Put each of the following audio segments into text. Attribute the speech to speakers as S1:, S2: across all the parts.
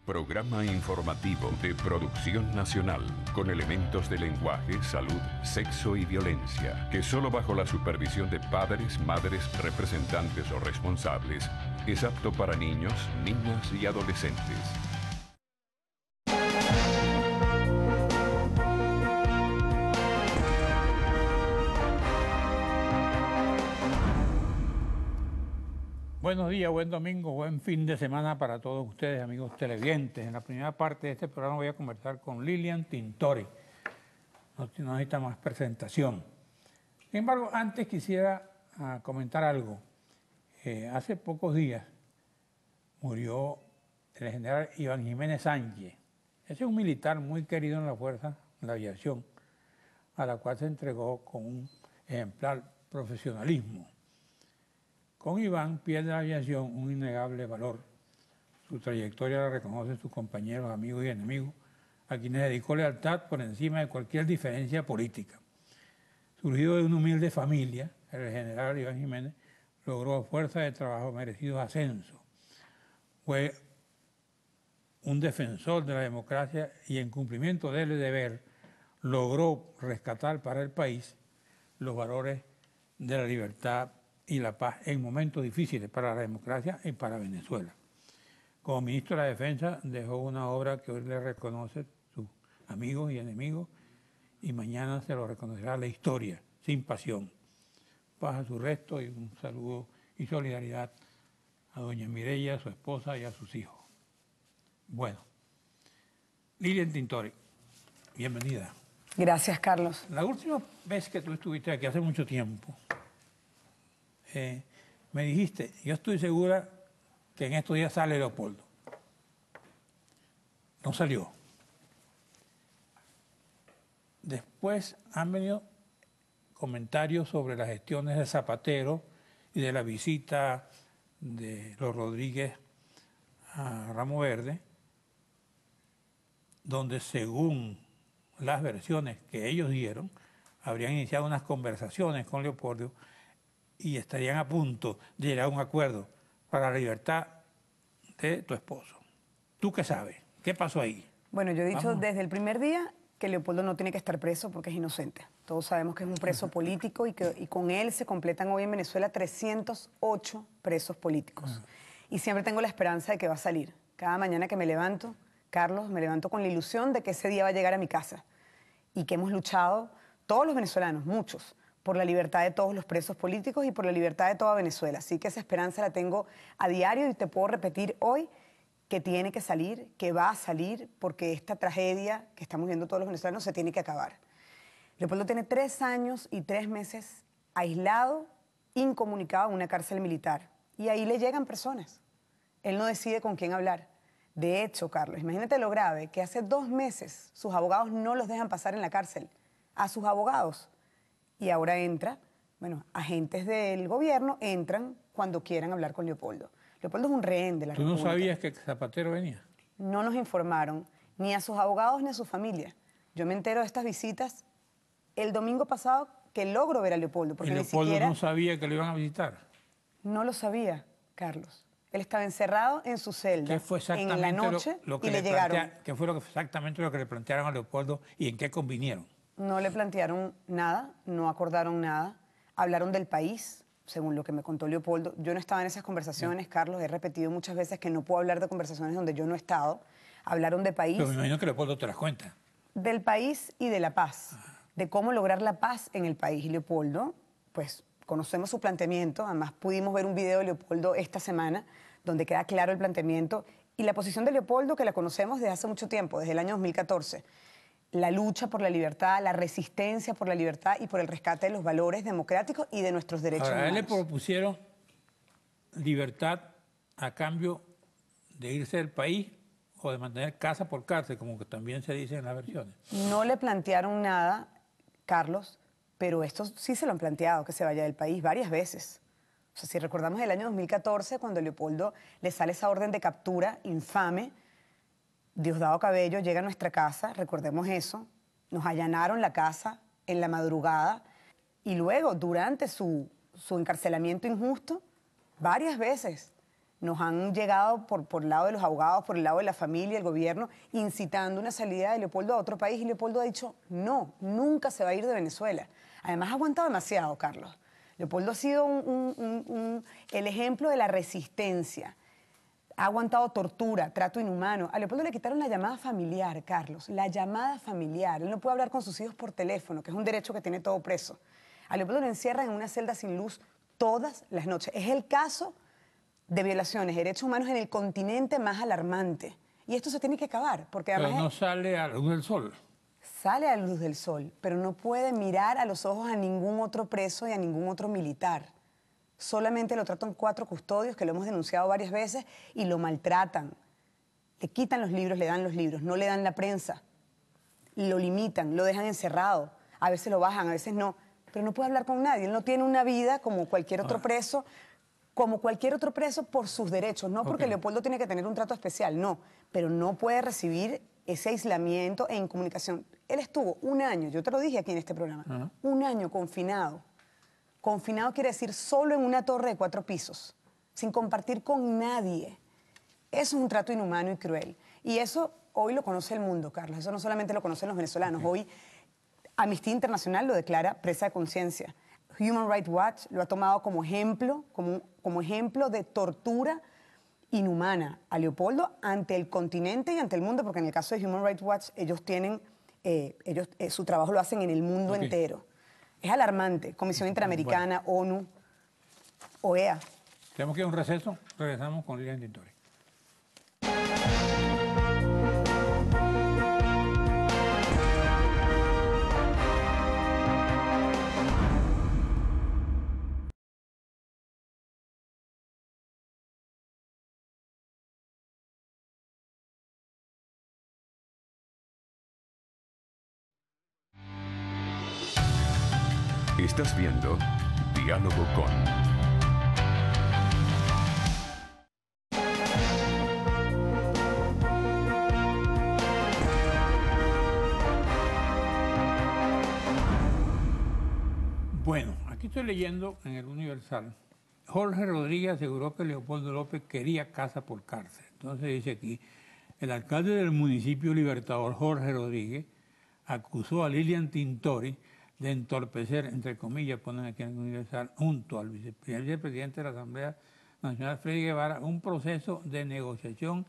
S1: Programa informativo de Producción Nacional, con elementos de lenguaje, salud, sexo y violencia, que solo bajo la supervisión de padres, madres, representantes o responsables, es apto para niños, niñas y adolescentes.
S2: Buenos días, buen domingo, buen fin de semana para todos ustedes, amigos televidentes. En la primera parte de este programa voy a conversar con Lilian Tintori. No necesita más presentación. Sin embargo, antes quisiera comentar algo. Hace pocos días murió el general Iván Jiménez Sánchez. Ese es un militar muy querido en la fuerza, en la aviación, a la cual se entregó con un ejemplar profesionalismo. Con Iván pierde la aviación un innegable valor. Su trayectoria la reconocen sus compañeros, amigos y enemigos, a quienes dedicó lealtad por encima de cualquier diferencia política. Surgido de una humilde familia, el general Iván Jiménez logró a fuerza de trabajo merecidos ascensos. Fue un defensor de la democracia y en cumplimiento del deber logró rescatar para el país los valores de la libertad y la paz en momentos difíciles para la democracia y para Venezuela. Como ministro de la Defensa dejó una obra que hoy le reconoce sus amigos y enemigos y mañana se lo reconocerá la historia, sin pasión. Paz a su resto y un saludo y solidaridad a doña Mireya, a su esposa y a sus hijos. Bueno, Lilian Tintori, bienvenida.
S3: Gracias, Carlos.
S2: La última vez que tú estuviste aquí, hace mucho tiempo, me dijiste, yo estoy segura que en estos días sale Leopoldo. No salió. Después han venido comentarios sobre las gestiones de Zapatero y de la visita de los Rodríguez a Ramo Verde, donde según las versiones que ellos dieron, habrían iniciado unas conversaciones con Leopoldo y estarían a punto de llegar a un acuerdo para la libertad de tu esposo. ¿Tú qué sabes? ¿Qué pasó ahí?
S3: Bueno, yo he dicho desde el primer día que Leopoldo no tiene que estar preso porque es inocente. Todos sabemos que es un preso político y con él se completan hoy en Venezuela 308 presos políticos. Y siempre tengo la esperanza de que va a salir. Cada mañana que me levanto, Carlos, me levanto con la ilusión de que ese día va a llegar a mi casa y que hemos luchado, todos los venezolanos, muchos, por la libertad de todos los presos políticos y por la libertad de toda Venezuela. Así que esa esperanza la tengo a diario y te puedo repetir hoy que tiene que salir, que va a salir, porque esta tragedia que estamos viendo todos los venezolanos se tiene que acabar. Leopoldo tiene 3 años y 3 meses aislado, incomunicado en una cárcel militar. Y ahí le llegan personas. Él no decide con quién hablar. De hecho, Carlos, imagínate lo grave, que hace 2 meses sus abogados no los dejan pasar en la cárcel. A sus abogados. Y ahora agentes del gobierno entran cuando quieran hablar con Leopoldo. Leopoldo es un rehén de la República.
S2: ¿Tú no sabías que Zapatero venía?
S3: No nos informaron, ni a sus abogados ni a su familia. Yo me entero de estas visitas el domingo pasado que logro ver a Leopoldo. Porque
S2: ¿Y Leopoldo no sabía que lo iban a visitar?
S3: No lo sabía, Carlos. Él estaba encerrado en su celda en la noche y le llegaron.
S2: ¿Qué fue exactamente lo que le plantearon a Leopoldo y en qué convinieron?
S3: No le plantearon nada, no acordaron nada. Hablaron del país, según lo que me contó Leopoldo. Yo no estaba en esas conversaciones, Carlos. He repetido muchas veces que no puedo hablar de conversaciones donde yo no he estado. Hablaron de país.
S2: Pero me imagino que Leopoldo te las cuenta.
S3: Del país y de la paz. De cómo lograr la paz en el país. Y Leopoldo, pues, conocemos su planteamiento. Además, pudimos ver un video de Leopoldo esta semana donde queda claro el planteamiento y la posición de Leopoldo, que la conocemos desde hace mucho tiempo, desde el año 2014. La lucha por la libertad, la resistencia por la libertad y por el rescate de los valores democráticos y de nuestros derechos humanos.
S2: A él le propusieron libertad a cambio de irse del país o de mantener casa por cárcel, como que también se dice en las versiones.
S3: No le plantearon nada, Carlos, pero esto sí se lo han planteado, que se vaya del país varias veces. O sea, si recordamos el año 2014, cuando a Leopoldo le sale esa orden de captura infame, Diosdado Cabello llega a nuestra casa, recordemos eso, nos allanaron la casa en la madrugada y luego, durante su encarcelamiento injusto, varias veces nos han llegado por el lado de los abogados, por el lado de la familia, el gobierno, incitando una salida de Leopoldo a otro país, y Leopoldo ha dicho, no, nunca se va a ir de Venezuela. Además ha aguantado demasiado, Carlos. Leopoldo ha sido el ejemplo de la resistencia. Ha aguantado tortura, trato inhumano. A Leopoldo le quitaron la llamada familiar, Carlos, la llamada familiar. Él no puede hablar con sus hijos por teléfono, que es un derecho que tiene todo preso. A Leopoldo lo encierran en una celda sin luz todas las noches. Es el caso de violaciones de derechos humanos en el continente más alarmante. Y esto se tiene que acabar, porque además...
S2: Pero no sale a la luz del sol.
S3: Sale a la luz del sol, pero no puede mirar a los ojos a ningún otro preso y a ningún otro militar. Solamente lo tratan 4 custodios, que lo hemos denunciado varias veces, y lo maltratan. Le quitan los libros, le dan los libros, no le dan la prensa. Lo limitan, lo dejan encerrado. A veces lo bajan, a veces no. Pero no puede hablar con nadie. Él no tiene una vida como cualquier otro preso, por sus derechos. No porque Leopoldo tiene que tener un trato especial, no. Pero no puede recibir ese aislamiento e incomunicación. Él estuvo 1 año, yo te lo dije aquí en este programa, 1 año confinado. Confinado quiere decir solo en una torre de 4 pisos, sin compartir con nadie. Eso es un trato inhumano y cruel. Y eso hoy lo conoce el mundo, Carlos. Eso no solamente lo conocen los venezolanos. Hoy Amnistía Internacional lo declara presa de conciencia. Human Rights Watch lo ha tomado como ejemplo, como ejemplo de tortura inhumana a Leopoldo ante el continente y ante el mundo, porque en el caso de Human Rights Watch ellos tienen, su trabajo lo hacen en el mundo entero. Es alarmante. Comisión Interamericana, ONU, OEA.
S2: Tenemos que ir a un receso. Regresamos con Lilian Tintori.
S1: Estás viendo Diálogo con...
S2: Bueno, aquí estoy leyendo en el Universal. Jorge Rodríguez aseguró que Leopoldo López quería casa por cárcel. Entonces dice aquí, el alcalde del municipio Libertador, Jorge Rodríguez, acusó a Lilian Tintori de entorpecer, entre comillas, ponen aquí en el Universal, junto al vicepresidente de la Asamblea Nacional, Freddy Guevara, un proceso de negociación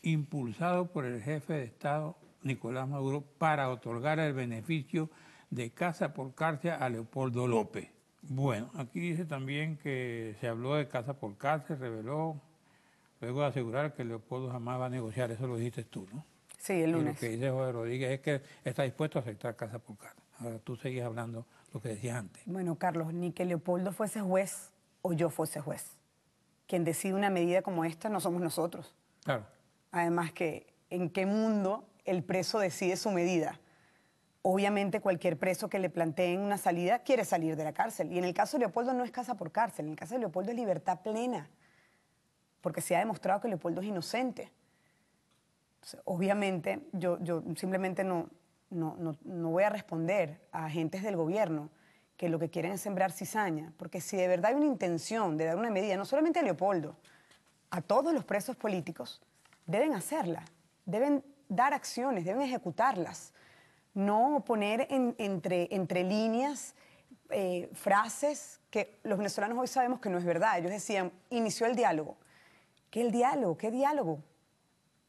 S2: impulsado por el jefe de Estado, Nicolás Maduro, para otorgar el beneficio de casa por cárcel a Leopoldo López. Bueno, aquí dice también que se habló de casa por cárcel, reveló, luego de asegurar que Leopoldo jamás va a negociar, eso lo dijiste tú, ¿no?
S3: Sí, el lunes.
S2: Y lo que dice Jorge Rodríguez es que está dispuesto a aceptar casa por cárcel. Ahora tú seguís hablando lo que decías antes.
S3: Bueno, Carlos, ni que Leopoldo fuese juez o yo fuese juez. Quien decide una medida como esta no somos nosotros.
S2: Claro.
S3: Además que, ¿en qué mundo el preso decide su medida? Obviamente cualquier preso que le planteen una salida quiere salir de la cárcel. Y en el caso de Leopoldo no es casa por cárcel, en el caso de Leopoldo es libertad plena. Porque se ha demostrado que Leopoldo es inocente. Entonces, obviamente yo simplemente no voy a responder a agentes del gobierno que lo que quieren es sembrar cizaña, porque si de verdad hay una intención de dar una medida, no solamente a Leopoldo, a todos los presos políticos, deben hacerla, deben dar acciones, deben ejecutarlas, no poner entre líneas frases que los venezolanos hoy sabemos que no es verdad. Ellos decían, inició el diálogo. ¿Qué el diálogo? ¿Qué diálogo?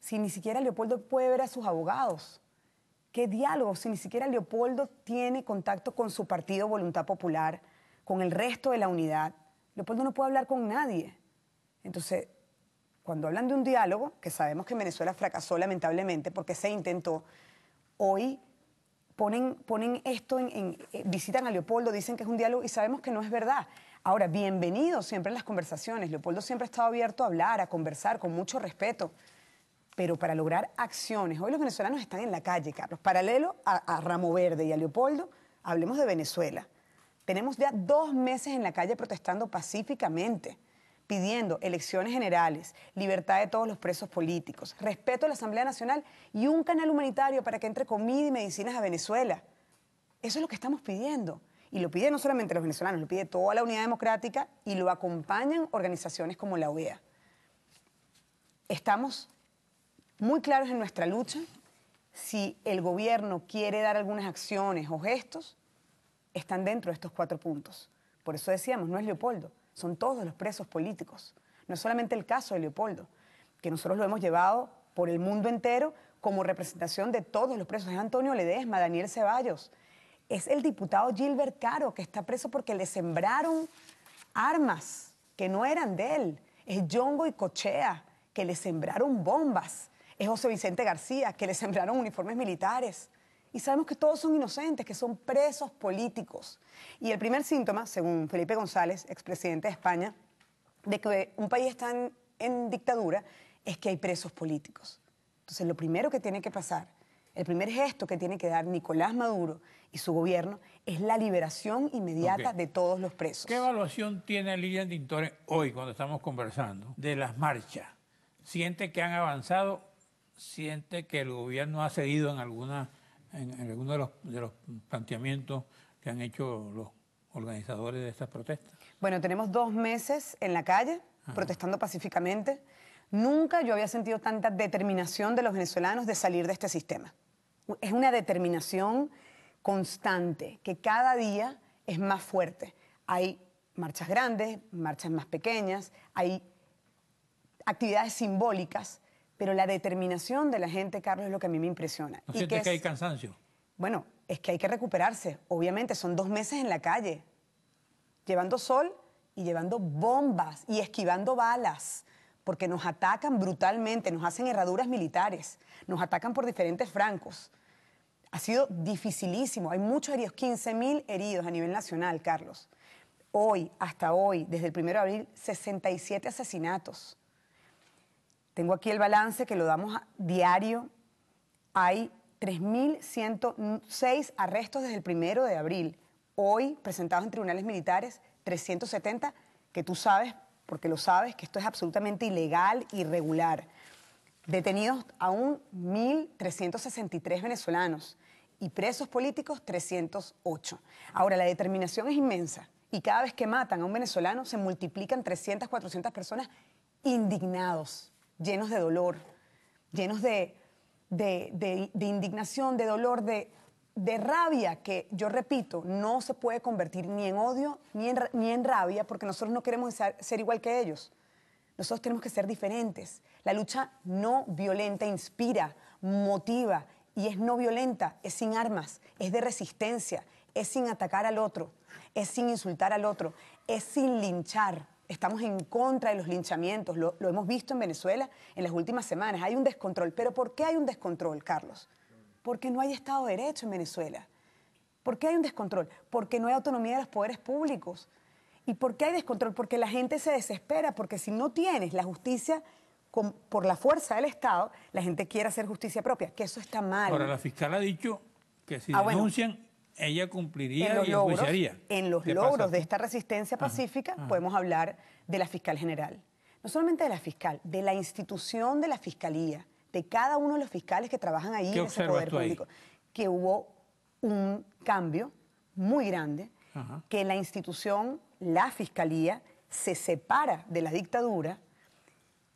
S3: Si ni siquiera Leopoldo puede ver a sus abogados. ¿Qué diálogo? Si ni siquiera Leopoldo tiene contacto con su partido Voluntad Popular, con el resto de la unidad. Leopoldo no puede hablar con nadie. Entonces, cuando hablan de un diálogo, que sabemos que en Venezuela fracasó lamentablemente porque se intentó, hoy ponen esto, visitan a Leopoldo, dicen que es un diálogo y sabemos que no es verdad. Ahora, bienvenido siempre en las conversaciones. Leopoldo siempre ha estado abierto a hablar, a conversar con mucho respeto. Pero para lograr acciones, hoy los venezolanos están en la calle, Carlos. Paralelo a Ramo Verde y a Leopoldo, hablemos de Venezuela. Tenemos ya 2 meses en la calle protestando pacíficamente, pidiendo elecciones generales, libertad de todos los presos políticos, respeto a la Asamblea Nacional y un canal humanitario para que entre comida y medicinas a Venezuela. Eso es lo que estamos pidiendo. Y lo piden no solamente los venezolanos, lo pide toda la unidad democrática y lo acompañan organizaciones como la OEA. estamos muy claros en nuestra lucha. Si el gobierno quiere dar algunas acciones o gestos, están dentro de estos 4 puntos. Por eso decíamos, no es Leopoldo, son todos los presos políticos. No es solamente el caso de Leopoldo, que nosotros lo hemos llevado por el mundo entero como representación de todos los presos. Es Antonio Ledesma, Daniel Ceballos, es el diputado Gilbert Caro, que está preso porque le sembraron armas que no eran de él. Es John Goycochea, que le sembraron bombas. Es José Vicente García, que le sembraron uniformes militares. Y sabemos que todos son inocentes, que son presos políticos. Y el primer síntoma, según Felipe González, expresidente de España, de que un país está en dictadura, es que hay presos políticos. Entonces, lo primero que tiene que pasar, el primer gesto que tiene que dar Nicolás Maduro y su gobierno es la liberación inmediata de todos los presos.
S2: ¿Qué evaluación tiene Lilian Tintoré hoy, cuando estamos conversando, de las marchas? ¿Siente que han avanzado? ¿Siente que el gobierno ha cedido en algunos de los planteamientos que han hecho los organizadores de estas protestas?
S3: Bueno, tenemos 2 meses en la calle, protestando pacíficamente. Nunca yo había sentido tanta determinación de los venezolanos de salir de este sistema. Es una determinación constante, que cada día es más fuerte. Hay marchas grandes, marchas más pequeñas, hay actividades simbólicas, pero la determinación de la gente, Carlos, es lo que a mí me impresiona.
S2: ¿No sientes que hay cansancio?
S3: Bueno, es que hay que recuperarse. Obviamente, son 2 meses en la calle, llevando sol y llevando bombas y esquivando balas, porque nos atacan brutalmente, nos hacen herraduras militares, nos atacan por diferentes francos. Ha sido dificilísimo, hay muchos heridos, 15.000 heridos a nivel nacional, Carlos. Hoy, hasta hoy, desde el 1 de abril, 67 asesinatos. Tengo aquí el balance que lo damos diario. Hay 3.106 arrestos desde el 1 de abril. Hoy, presentados en tribunales militares, 370, que tú sabes, porque lo sabes, que esto es absolutamente ilegal, irregular. Detenidos aún 1.363 venezolanos y presos políticos 308. Ahora, la determinación es inmensa y cada vez que matan a un venezolano se multiplican 300, 400 personas indignados, llenos de dolor, llenos de indignación, de dolor, de rabia, que yo repito, no se puede convertir ni en odio ni en rabia, porque nosotros no queremos ser igual que ellos. Nosotros tenemos que ser diferentes. La lucha no violenta inspira, motiva, y es no violenta, es sin armas, es de resistencia, es sin atacar al otro, es sin insultar al otro, es sin linchar. Estamos en contra de los linchamientos, lo hemos visto en Venezuela en las últimas semanas. Hay un descontrol. ¿Pero por qué hay un descontrol, Carlos? Porque no hay Estado de Derecho en Venezuela. ¿Por qué hay un descontrol? Porque no hay autonomía de los poderes públicos. ¿Y por qué hay descontrol? Porque la gente se desespera, porque si no tienes la justicia por la fuerza del Estado, la gente quiere hacer justicia propia, que eso está mal.
S2: Ahora, la fiscal ha dicho que si denuncian, ella cumpliría y enjuiciaría.
S3: En los logros de esta resistencia pacífica podemos hablar de la fiscal general. No solamente de la fiscal, de la institución de la fiscalía, de cada uno de los fiscales que trabajan ahí en ese poder público, que hubo un cambio muy grande, que la institución, la fiscalía, se separa de la dictadura,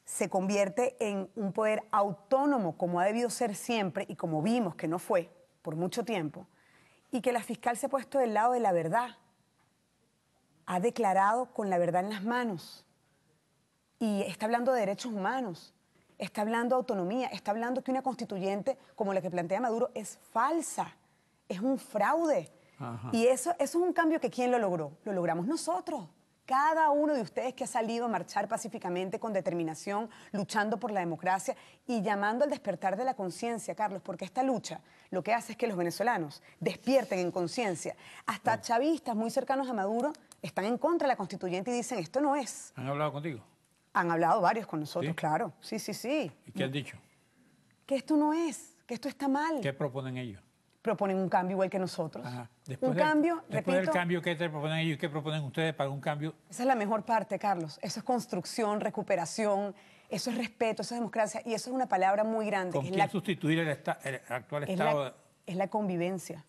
S3: se convierte en un poder autónomo como ha debido ser siempre y como vimos que no fue por mucho tiempo, y que la fiscal se ha puesto del lado de la verdad, ha declarado con la verdad en las manos y está hablando de derechos humanos, está hablando de autonomía, está hablando que una constituyente como la que plantea Maduro es falsa, es un fraude. Y eso es un cambio que ¿quién lo logró? Lo logramos nosotros. Cada uno de ustedes que ha salido a marchar pacíficamente, con determinación, luchando por la democracia y llamando al despertar de la conciencia, Carlos, porque esta lucha lo que hace es que los venezolanos despierten en conciencia. Hasta chavistas muy cercanos a Maduro están en contra de la constituyente y dicen, esto no es.
S2: ¿Han hablado contigo?
S3: Han hablado varios con nosotros,
S2: ¿Sí?
S3: Claro. Sí.
S2: ¿Y qué han dicho?
S3: Que esto no es, que esto está mal.
S2: ¿Qué proponen ellos?
S3: Proponen un cambio igual que nosotros.
S2: Después del cambio, ¿qué te proponen ellos y qué proponen ustedes para un cambio?
S3: Esa es la mejor parte, Carlos. Eso es construcción, recuperación, eso es respeto, eso es democracia y eso es una palabra muy grande.
S2: ¿Con quién sustituir el actual Estado?
S3: Es la convivencia.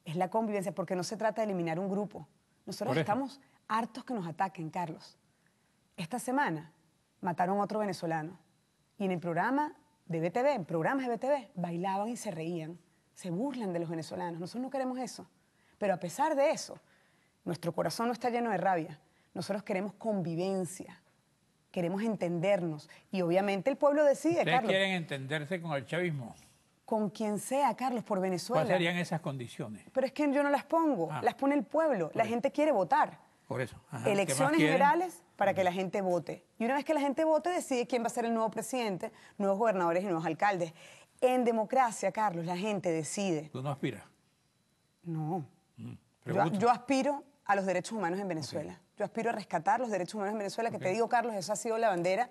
S3: Es la convivencia, porque no se trata de eliminar un grupo. Nosotros estamos hartos que nos ataquen, Carlos. Esta semana mataron a otro venezolano Y en el programa de BTV, en programas de BTV, bailaban y se reían, se burlan de los venezolanos. Nosotros no queremos eso. Pero a pesar de eso, nuestro corazón no está lleno de rabia. Nosotros queremos convivencia, queremos entendernos. Y obviamente el pueblo decide,
S2: ¿Ustedes
S3: Carlos.
S2: quieren entenderse con el chavismo?
S3: Con quien sea, Carlos, por Venezuela.
S2: ¿Cuáles serían esas condiciones?
S3: Pero es que yo no las pongo, las pone el pueblo. La gente quiere votar.
S2: Por eso. Ajá. ¿Qué más
S3: Elecciones
S2: quieren?
S3: generales para que la gente vote. Y una vez que la gente vote, decide quién va a ser el nuevo presidente, nuevos gobernadores y nuevos alcaldes. En democracia, Carlos, la gente decide.
S2: ¿Tú no aspiras?
S3: No.
S2: Pregunto.
S3: Yo aspiro a los derechos humanos en Venezuela. Yo aspiro a rescatar los derechos humanos en Venezuela, que te digo, Carlos, esa ha sido la bandera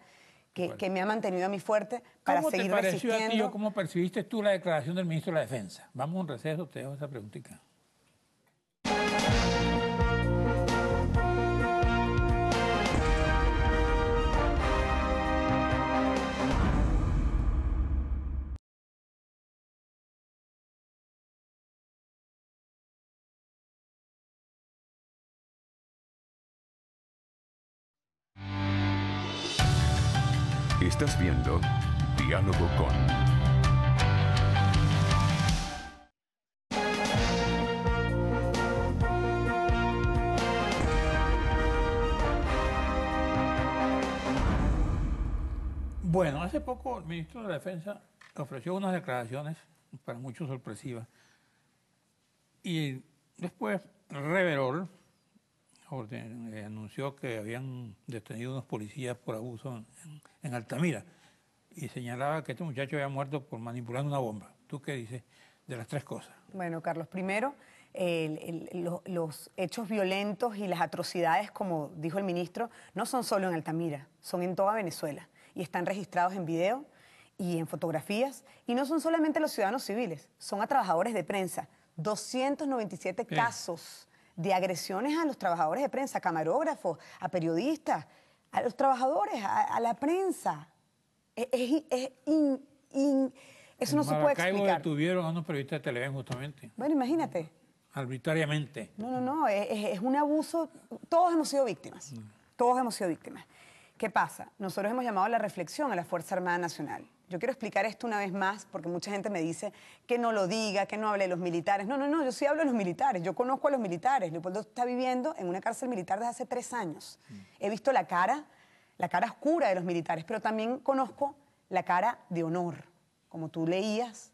S3: que me ha mantenido a mí fuerte para
S2: ¿Cómo
S3: seguir
S2: te pareció
S3: resistiendo.
S2: a ti o cómo percibiste tú la declaración del ministro de la Defensa? Vamos a un receso, te dejo esa preguntita.
S1: Estás viendo Diálogo con...
S2: Bueno, hace poco el ministro de la Defensa ofreció unas declaraciones, para muchos sorpresivas, y después reveló, anunció que habían detenido unos policías por abuso en Altamira y señalaba que este muchacho había muerto por manipular una bomba. ¿Tú qué dices de las tres cosas?
S3: Bueno, Carlos, primero, los hechos violentos y las atrocidades, como dijo el ministro, no son solo en Altamira, son en toda Venezuela y están registrados en video y en fotografías. Y no son solamente los ciudadanos civiles, son a trabajadores de prensa. 297 casos de agresiones a los trabajadores de prensa, a camarógrafos, a periodistas, a los trabajadores, a la prensa. Eso no se puede explicar.
S2: Detuvieron a unos periodistas de Televen justamente,
S3: Bueno, imagínate.
S2: arbitrariamente.
S3: No, es un abuso. Todos hemos sido víctimas. Todos hemos sido víctimas. ¿Qué pasa? Nosotros hemos llamado a la reflexión a la Fuerza Armada Nacional. Yo quiero explicar esto una vez más porque mucha gente me dice que no lo diga, que no hable de los militares. No, yo sí hablo de los militares. Yo conozco a los militares. Leopoldo está viviendo en una cárcel militar desde hace 3 años. He visto la cara oscura de los militares, pero también conozco la cara de honor, como tú leías,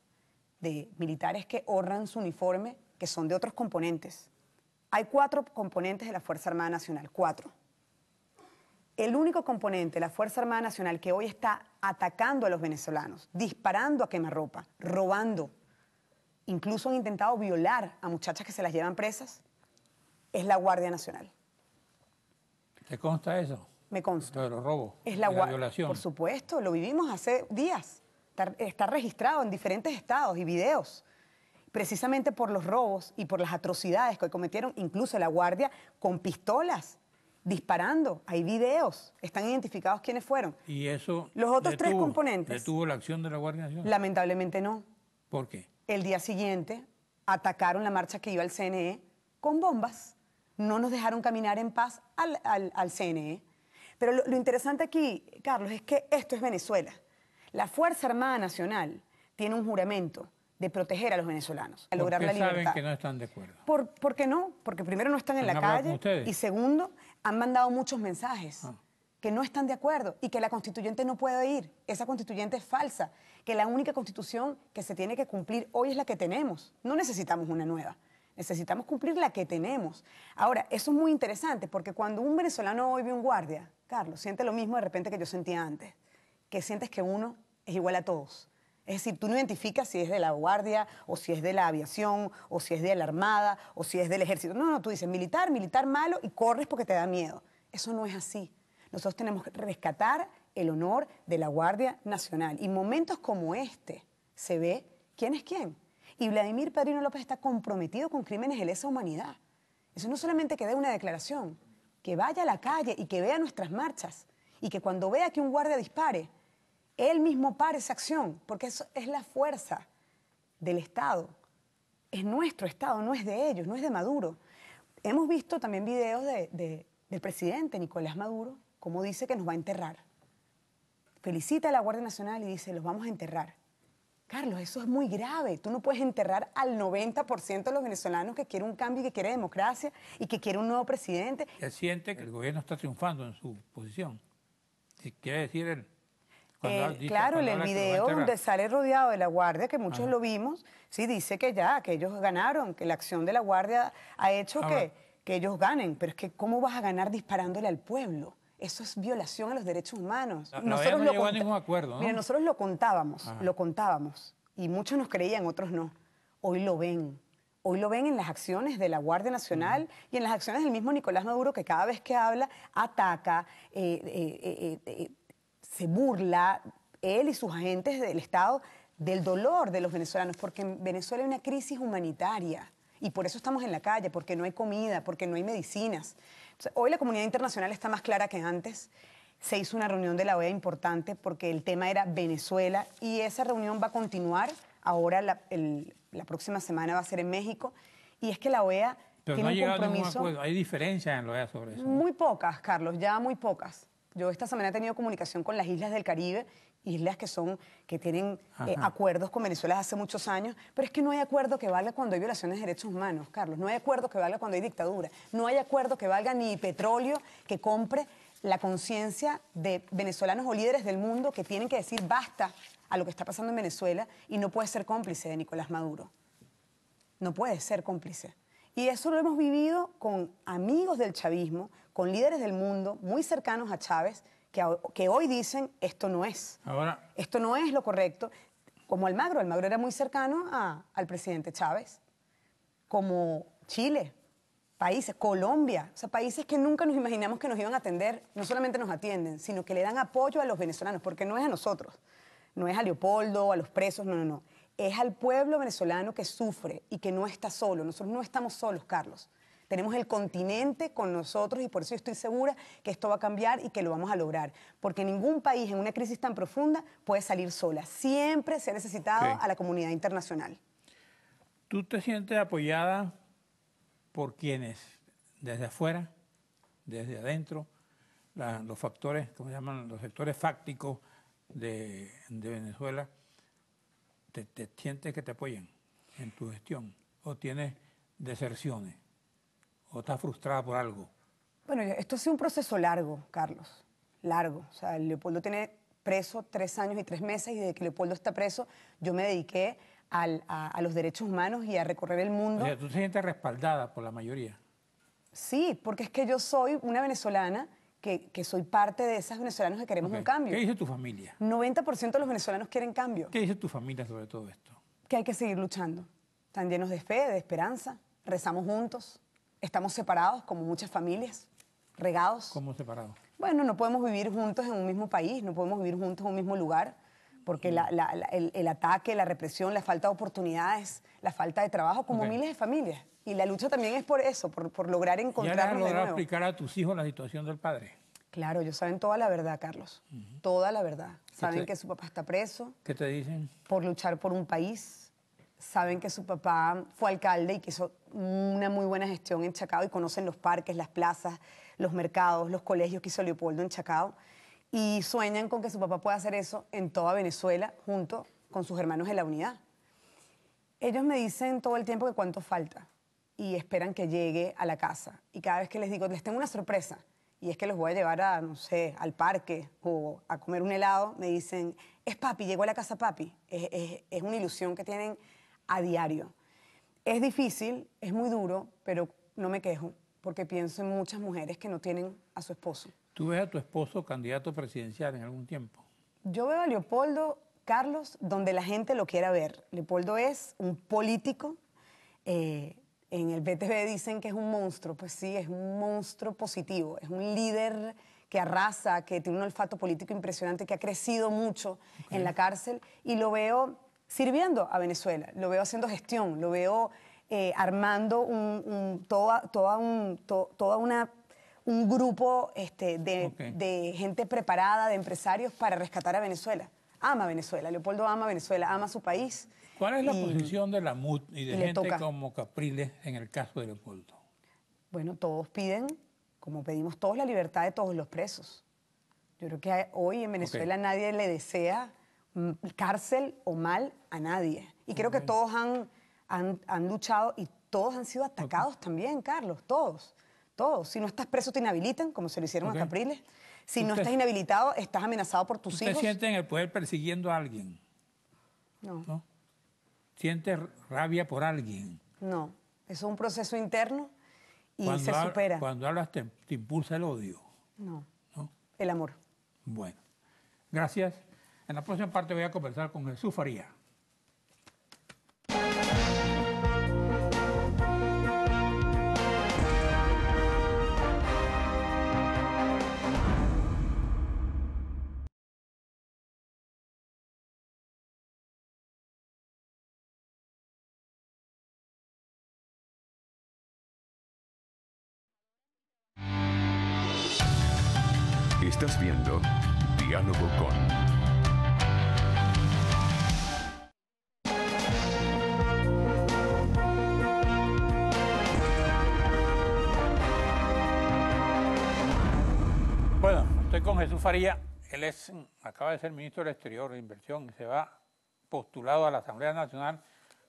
S3: de militares que honran su uniforme, que son de otros componentes. Hay 4 componentes de la Fuerza Armada Nacional, 4. El único componente, la Fuerza Armada Nacional, que hoy está atacando a los venezolanos, disparando a quemarropa, robando, incluso han intentado violar a muchachas que se las llevan presas, es la Guardia Nacional.
S2: ¿Te consta eso?
S3: Me consta.
S2: Lo de los robos,
S3: Es
S2: la violación.
S3: Por supuesto, lo vivimos hace días. Está registrado en diferentes estados y videos. Precisamente por los robos y por las atrocidades que cometieron, incluso la Guardia, con pistolas, disparando. Hay videos, están identificados quiénes fueron.
S2: ¿Y eso
S3: los otros 3 componentes?
S2: ¿Detuvo la acción de la Guardia Nacional?
S3: Lamentablemente no.
S2: ¿Por qué?
S3: El día siguiente atacaron la marcha que iba al CNE con bombas. No nos dejaron caminar en paz al CNE. Pero lo interesante aquí, Carlos, es que esto es Venezuela. La Fuerza Armada Nacional tiene un juramento de proteger a los venezolanos, a lograr la libertad.
S2: ¿Por qué saben que no están de acuerdo?
S3: ¿Por qué no? Porque primero no están en la calle y segundo, han mandado muchos mensajes que no están de acuerdo y que la constituyente no puede ir. Esa constituyente es falsa, que la única constitución que se tiene que cumplir hoy es la que tenemos. No necesitamos una nueva, necesitamos cumplir la que tenemos. Ahora, eso es muy interesante porque cuando un venezolano hoy ve un guardia, Carlos, siente lo mismo de repente que yo sentía antes, que sientes que uno es igual a todos. Es decir, tú no identificas si es de la Guardia, o si es de la aviación, o si es de la Armada, o si es del Ejército. No, tú dices militar malo, y corres porque te da miedo. Eso no es así. Nosotros tenemos que rescatar el honor de la Guardia Nacional. Y momentos como este se ve quién es quién. Y Vladimir Padrino López está comprometido con crímenes de lesa humanidad. Eso no solamente que dé una declaración, que vaya a la calle y que vea nuestras marchas, y que cuando vea que un guardia dispare, él mismo para esa acción, porque eso es la fuerza del Estado. Es nuestro Estado, no es de ellos, no es de Maduro. Hemos visto también videos del presidente Nicolás Maduro, como dice que nos va a enterrar. felicita a la Guardia Nacional y dice, los vamos a enterrar. Carlos, eso es muy grave. Tú no puedes enterrar al 90% de los venezolanos que quiere un cambio y que quiere democracia y que quiere un nuevo presidente.
S2: Él siente que el gobierno está triunfando en su posición. ¿Qué quiere decir él?
S3: Claro, en el video donde sale rodeado de la Guardia, que muchos lo vimos, sí dice que ya, que ellos ganaron, que la acción de la Guardia ha hecho que ellos ganen. Pero es que, ¿cómo vas a ganar disparándole al pueblo? Eso es violación a los derechos humanos.
S2: Nosotros no llegó a ningún acuerdo, ¿no?
S3: Mira, nosotros lo contábamos, y muchos nos creían, otros no. Hoy lo ven. Hoy lo ven en las acciones de la Guardia Nacional y en las acciones del mismo Nicolás Maduro, que cada vez que habla, ataca, se burla, él y sus agentes del Estado, del dolor de los venezolanos, porque en Venezuela hay una crisis humanitaria y por eso estamos en la calle, porque no hay comida, porque no hay medicinas. Entonces, hoy la comunidad internacional está más clara que antes. Se hizo una reunión de la OEA importante porque el tema era Venezuela y esa reunión va a continuar. Ahora la próxima semana va a ser en México y es que la OEA
S2: tiene un compromiso. Hay diferencias en la OEA sobre eso.
S3: Muy pocas, Carlos, ya muy pocas. Yo esta semana he tenido comunicación con las islas del Caribe, islas que tienen acuerdos con Venezuela hace muchos años, pero es que no hay acuerdo que valga cuando hay violaciones de derechos humanos, Carlos. No hay acuerdo que valga cuando hay dictadura. No hay acuerdo que valga ni petróleo que compre la conciencia de venezolanos o líderes del mundo que tienen que decir basta a lo que está pasando en Venezuela y no puede ser cómplice de Nicolás Maduro. No puede ser cómplice. Y eso lo hemos vivido con amigos del chavismo, con líderes del mundo muy cercanos a Chávez, que hoy dicen esto no es. Esto no es lo correcto. Como Almagro era muy cercano al presidente Chávez. Como Chile, países, Colombia, o sea, países que nunca nos imaginamos que nos iban a atender, no solamente nos atienden, sino que le dan apoyo a los venezolanos, porque no es a nosotros, no es a Leopoldo, a los presos, no. Es al pueblo venezolano que sufre y que no está solo. Nosotros no estamos solos, Carlos. Tenemos el continente con nosotros y por eso yo estoy segura que esto va a cambiar y que lo vamos a lograr. Porque ningún país en una crisis tan profunda puede salir sola. Siempre se ha necesitado a la comunidad internacional.
S2: ¿Tú te sientes apoyada por quienes desde afuera, desde adentro, los factores, ¿cómo se llaman? Los sectores fácticos de Venezuela? ¿Te sientes que te apoyan en tu gestión? ¿O tienes deserciones? ¿O estás frustrada por algo?
S3: Bueno, esto ha sido un proceso largo, Carlos. Largo. O sea, Leopoldo tiene preso 3 años y 3 meses y desde que Leopoldo está preso yo me dediqué a los derechos humanos y a recorrer el mundo.
S2: O sea, ¿tú te sientes respaldada por la mayoría?
S3: Sí, porque es que yo soy una venezolana que soy parte de esas venezolanos que queremos un cambio.
S2: ¿Qué dice tu familia?
S3: 90% de los venezolanos quieren cambio.
S2: ¿Qué dice tu familia sobre todo esto?
S3: Que hay que seguir luchando. Están llenos de fe, de esperanza. Rezamos juntos. Estamos separados como muchas familias, regados.
S2: ¿Cómo separados?
S3: Bueno, no podemos vivir juntos en un mismo país, no podemos vivir juntos en un mismo lugar, porque el ataque, la represión, la falta de oportunidades, la falta de trabajo, como miles de familias. Y la lucha también es por eso, por lograr encontrarnos de nuevo.
S2: ¿Ya le has logrado explicar a tus hijos la situación del padre?
S3: Claro, ellos saben toda la verdad, Carlos. Toda la verdad. Saben que su papá está preso.
S2: ¿Qué te dicen?
S3: Por luchar por un país. Saben que su papá fue alcalde y que hizo una muy buena gestión en Chacao y conocen los parques, las plazas, los mercados, los colegios que hizo Leopoldo en Chacao. Y sueñan con que su papá pueda hacer eso en toda Venezuela junto con sus hermanos de la unidad. Ellos me dicen todo el tiempo que cuánto falta y esperan que llegue a la casa. Y cada vez que les digo, les tengo una sorpresa, y es que los voy a llevar a, no sé, al parque o a comer un helado, me dicen, es papi, llegó a la casa papi. Es una ilusión que tienen a diario. Es difícil, es muy duro, pero no me quejo, porque pienso en muchas mujeres que no tienen a su esposo.
S2: ¿Tú ves a tu esposo candidato presidencial en algún tiempo?
S3: Yo veo a Leopoldo, Carlos, donde la gente lo quiera ver. Leopoldo es un político. En el BTV dicen que es un monstruo. Pues sí, es un monstruo positivo. Es un líder que arrasa, que tiene un olfato político impresionante, que ha crecido mucho en la cárcel. Y lo veo sirviendo a Venezuela. Lo veo haciendo gestión. Lo veo armando un grupo de gente preparada, de empresarios para rescatar a Venezuela. Ama Venezuela. Leopoldo ama Venezuela, ama su país.
S2: ¿Cuál es la posición de la MUD y de gente como Capriles en el caso de Leopoldo?
S3: Bueno, todos piden, como pedimos todos, la libertad de todos los presos. Yo creo que hoy en Venezuela nadie le desea cárcel o mal a nadie. Y creo que todos han luchado y todos han sido atacados también, Carlos, todos. Todos. Si no estás preso, te inhabilitan, como se lo hicieron a Capriles. Si no estás inhabilitado, estás amenazado por tus hijos.
S2: ¿Usted siente en el poder persiguiendo a alguien?
S3: No.
S2: ¿Siente rabia por alguien?
S3: No. Eso es un proceso interno y
S2: Cuando
S3: se supera.
S2: Cuando hablas, te impulsa el odio.
S3: No.
S2: ¿No?
S3: El amor.
S2: Bueno, gracias. En la próxima parte voy a conversar con Jesús Faría.
S1: Estás viendo Diálogo con...
S2: Bueno, estoy con Jesús Faría. Él acaba de ser ministro del Exterior de Inversión y se va postulado a la Asamblea Nacional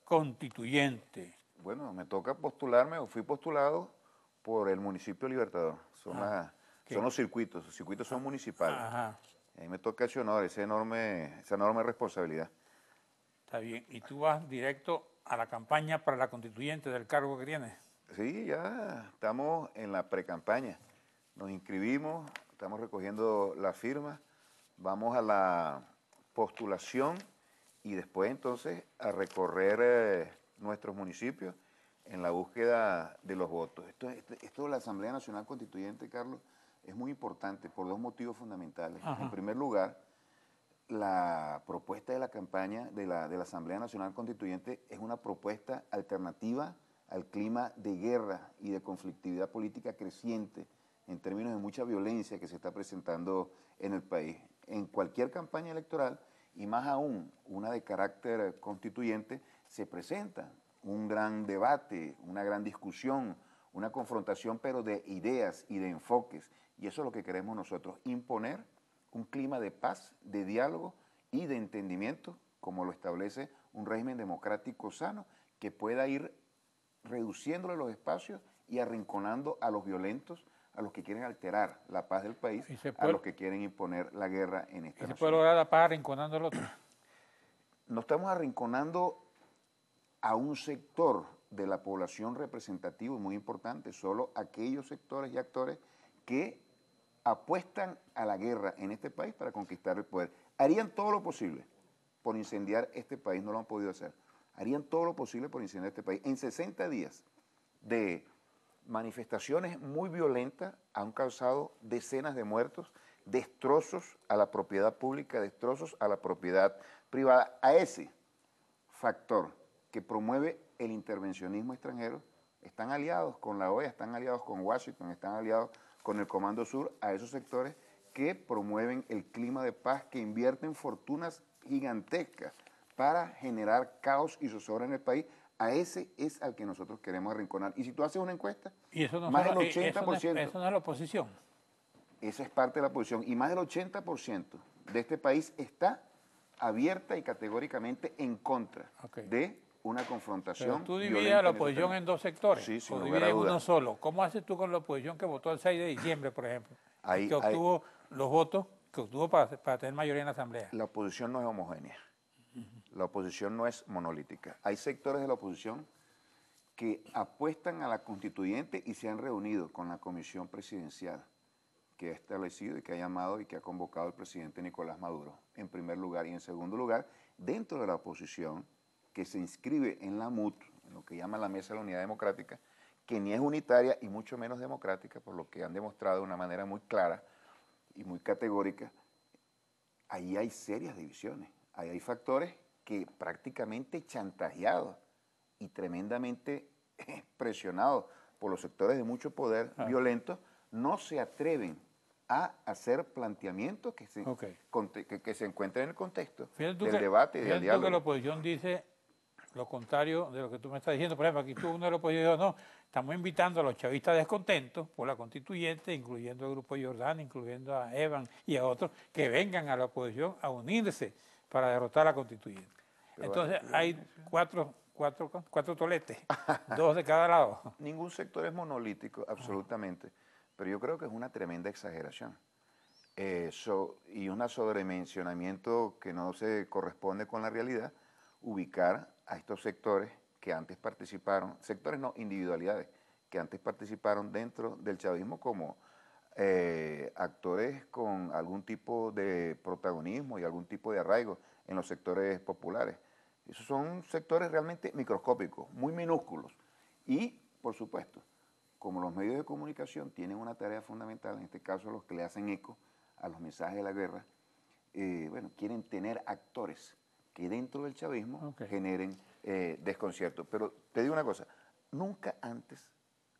S2: Constituyente.
S4: Bueno, me toca postularme, o fui postulado por el municipio Libertador. Son los circuitos. Los circuitos son municipales.
S2: Ajá.
S4: A mí me toca ese honor, esa enorme responsabilidad.
S2: Está bien. ¿Y tú vas directo a la campaña para la constituyente del cargo que tienes?
S4: Sí, ya estamos en la precampaña. Nos inscribimos, estamos recogiendo las firmas, vamos a la postulación y después entonces a recorrer nuestros municipios en la búsqueda de los votos. Esto de la Asamblea Nacional Constituyente, Carlos, es muy importante por dos motivos fundamentales.
S2: Ajá.
S4: En primer lugar, la propuesta de la campaña de la Asamblea Nacional Constituyente es una propuesta alternativa al clima de guerra y de conflictividad política creciente en términos de mucha violencia que se está presentando en el país. En cualquier campaña electoral, y más aún una de carácter constituyente, se presenta un gran debate, una gran discusión, una confrontación, pero de ideas y de enfoques. Y eso es lo que queremos nosotros, imponer un clima de paz, de diálogo y de entendimiento, como lo establece un régimen democrático sano, que pueda ir reduciéndole los espacios y arrinconando a los violentos, a los que quieren alterar la paz del país, a los que quieren imponer la guerra en esta
S2: ¿Y se
S4: nación.
S2: puede lograr la paz arrinconando al otro?
S4: No estamos arrinconando a un sector de la población representativo muy importante, solo aquellos sectores y actores que apuestan a la guerra en este país para conquistar el poder. Harían todo lo posible por incendiar este país, no lo han podido hacer. Harían todo lo posible por incendiar este país. En 60 días de manifestaciones muy violentas han causado decenas de muertos, destrozos a la propiedad pública, destrozos a la propiedad privada. A ese factor que promueve el intervencionismo extranjero, están aliados con la OEA, están aliados con Washington, están aliados con el Comando Sur, a esos sectores que promueven el clima de paz, que invierten fortunas gigantescas para generar caos y zozobra en el país. A ese es al que nosotros queremos arrinconar. Y si tú haces una encuesta,
S2: ¿Y eso no
S4: más
S2: son-
S4: del 80%,
S2: eso no es la oposición?
S4: esa es parte de la oposición, y más del 80% de este país está abierta y categóricamente en contra de una confrontación.
S2: Pero tú
S4: violenta
S2: divides a la
S4: en este
S2: oposición
S4: país.
S2: en dos sectores,
S4: Sí, sin
S2: o
S4: lugar
S2: divides
S4: a
S2: en
S4: dudas.
S2: uno solo. ¿Cómo haces tú con la oposición que votó el 6 de diciembre, por ejemplo?
S4: Ahí-
S2: que obtuvo los votos que obtuvo para tener mayoría en la Asamblea.
S4: La oposición no es homogénea. La oposición no es monolítica. Hay sectores de la oposición que apuestan a la constituyente y se han reunido con la comisión presidencial que ha establecido y que ha llamado y que ha convocado el presidente Nicolás Maduro, en primer lugar. Y en segundo lugar, dentro de la oposición, que se inscribe en la MUT, en lo que llama la Mesa de la Unidad Democrática, que ni es unitaria y mucho menos democrática, por lo que han demostrado de una manera muy clara y muy categórica, ahí hay serias divisiones. Ahí hay factores que prácticamente chantajeados y tremendamente presionados por los sectores de mucho poder violento, no se atreven a hacer planteamientos que se encuentren en el contexto del debate y del
S2: fíjate tú que la
S4: diálogo.
S2: oposición dice lo contrario de lo que tú me estás diciendo. Por ejemplo, aquí tú uno de los opositores dijo, no, estamos invitando a los chavistas descontentos por la constituyente, incluyendo el grupo Jordán, incluyendo a Evan y a otros, que vengan a la oposición a unirse para derrotar a la constituyente.
S4: Pero
S2: entonces hay cuatro toletes, dos de cada lado.
S4: Ningún sector es monolítico, absolutamente, pero yo creo que es una tremenda exageración. Y un sobredimensionamiento que no se corresponde con la realidad, ubicar a estos sectores que antes participaron, sectores no, individualidades, que antes participaron dentro del chavismo como actores con algún tipo de protagonismo y algún tipo de arraigo en los sectores populares. Esos son sectores realmente microscópicos, muy minúsculos. Y, por supuesto, como los medios de comunicación tienen una tarea fundamental, en este caso los que le hacen eco a los mensajes de la guerra, bueno, quieren tener actores que dentro del chavismo generen desconcierto. Pero te digo una cosa, nunca antes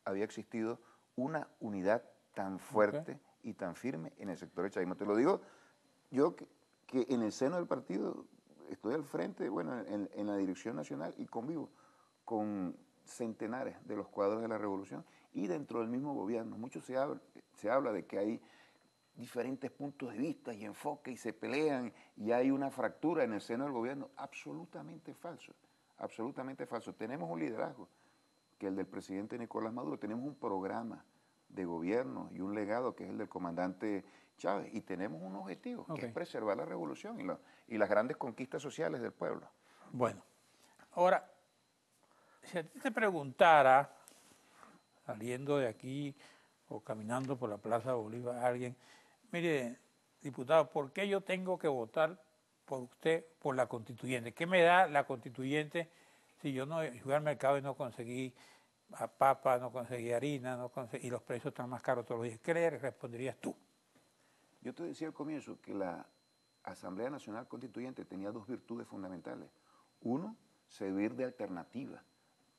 S4: había existido una unidad tan fuerte y tan firme en el sector del chavismo. Te lo digo yo que en el seno del partido estoy al frente, bueno, en la dirección nacional y convivo con centenares de los cuadros de la revolución y dentro del mismo gobierno. Mucho se habla de que hay diferentes puntos de vista y enfoque y se pelean y hay una fractura en el seno del gobierno. Absolutamente falso, absolutamente falso. Tenemos un liderazgo, que es el del presidente Nicolás Maduro, tenemos un programa de gobierno y un legado que es el del comandante Chávez y tenemos un objetivo, que es preservar la revolución y las grandes conquistas sociales del pueblo.
S2: Bueno, ahora, si a ti te preguntara, saliendo de aquí o caminando por la Plaza Bolívar, alguien, mire, diputado, ¿por qué yo tengo que votar por usted por la constituyente? ¿Qué me da la constituyente si yo no fui al mercado y no conseguí papa, no conseguí harina, y los precios están más caros todos los días? ¿Qué le responderías tú?
S4: Yo te decía al comienzo que la Asamblea Nacional Constituyente tenía dos virtudes fundamentales. Uno, servir de alternativa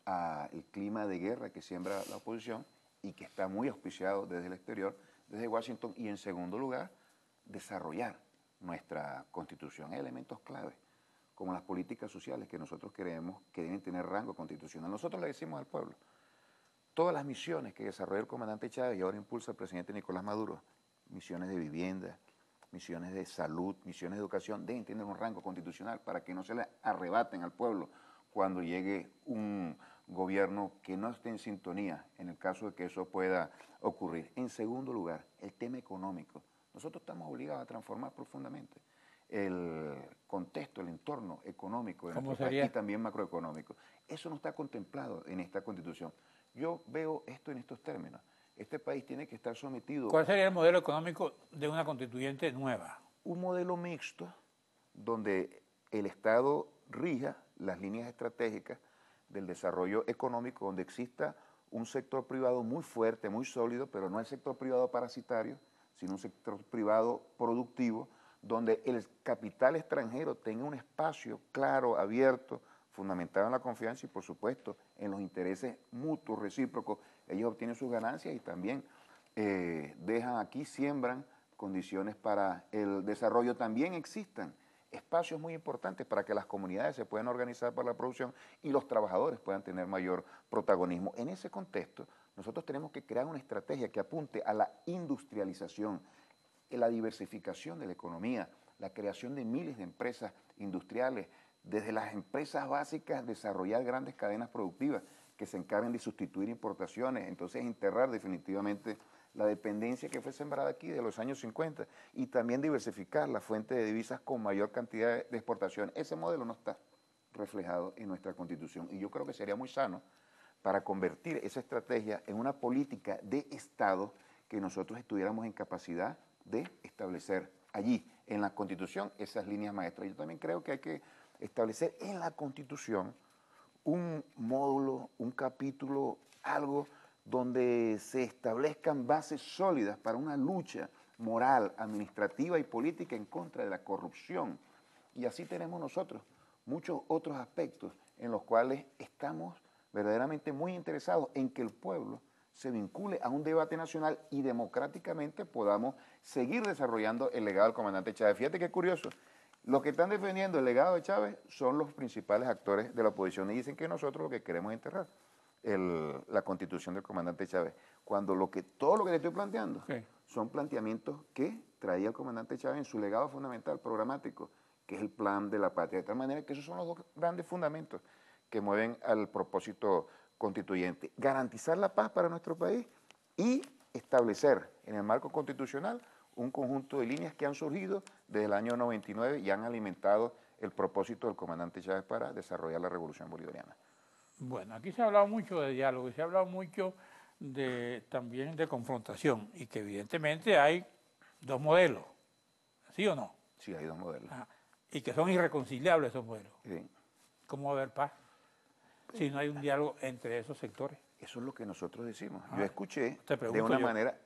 S4: al clima de guerra que siembra la oposición y que está muy auspiciado desde el exterior, desde Washington. Y en segundo lugar, desarrollar nuestra Constitución. Hay elementos claves, como las políticas sociales que nosotros creemos que deben tener rango constitucional. Nosotros le decimos al pueblo, todas las misiones que desarrolla el comandante Chávez y ahora impulsa el presidente Nicolás Maduro, misiones de vivienda, misiones de salud, misiones de educación, deben tener un rango constitucional para que no se le arrebaten al pueblo cuando llegue un gobierno que no esté en sintonía, en el caso de que eso pueda ocurrir. En segundo lugar, el tema económico. Nosotros estamos obligados a transformar profundamente el contexto, el entorno económico de nuestro país y también macroeconómico. Eso no está contemplado en esta Constitución. Yo veo esto en estos términos. Este país tiene que estar sometido...
S2: ¿Cuál sería el modelo económico de una constituyente nueva?
S4: Un modelo mixto donde el Estado rija las líneas estratégicas del desarrollo económico, donde exista un sector privado muy fuerte, muy sólido, pero no el sector privado parasitario, sino un sector privado productivo, donde el capital extranjero tenga un espacio claro, abierto, fundamentado en la confianza y, por supuesto, en los intereses mutuos, recíprocos. Ellos obtienen sus ganancias y también dejan aquí, siembran condiciones para el desarrollo. También existan espacios muy importantes para que las comunidades se puedan organizar para la producción y los trabajadores puedan tener mayor protagonismo. En ese contexto, nosotros tenemos que crear una estrategia que apunte a la industrialización, la diversificación de la economía, la creación de miles de empresas industriales, desde las empresas básicas, desarrollar grandes cadenas productivas que se encarguen de sustituir importaciones, entonces enterrar definitivamente la dependencia que fue sembrada aquí de los años 50 y también diversificar la fuente de divisas con mayor cantidad de exportación. Ese modelo no está reflejado en nuestra Constitución y yo creo que sería muy sano para convertir esa estrategia en una política de Estado que nosotros estuviéramos en capacidad de establecer allí, en la Constitución, esas líneas maestras. Yo también creo que hay que establecer en la Constitución un módulo, un capítulo, algo donde se establezcan bases sólidas para una lucha moral, administrativa y política en contra de la corrupción. Y así tenemos nosotros muchos otros aspectos en los cuales estamos verdaderamente muy interesados en que el pueblo se vincule a un debate nacional y democráticamente podamos seguir desarrollando el legado del comandante Chávez. Fíjate qué curioso, Los que están defendiendo el legado de Chávez son los principales actores de la oposición y dicen que nosotros lo que queremos es enterrar la constitución del comandante Chávez. Cuando todo lo que le estoy planteando son planteamientos que traía el comandante Chávez en su legado fundamental, programático, que es el plan de la patria. De tal manera que esos son los dos grandes fundamentos que mueven al propósito constituyente. Garantizar la paz para nuestro país y establecer en el marco constitucional un conjunto de líneas que han surgido desde el año 99 y han alimentado el propósito del comandante Chávez para desarrollar la revolución bolivariana.
S2: Bueno, aquí se ha hablado mucho de diálogo y se ha hablado mucho también de confrontación y que evidentemente hay dos modelos, ¿sí o no?
S4: Sí, hay dos modelos.
S2: Y que son irreconciliables esos modelos.
S4: Sí.
S2: ¿Cómo va a haber paz si no hay un diálogo entre esos sectores?
S4: Eso es lo que nosotros decimos. Yo escuché
S2: de
S4: una manera,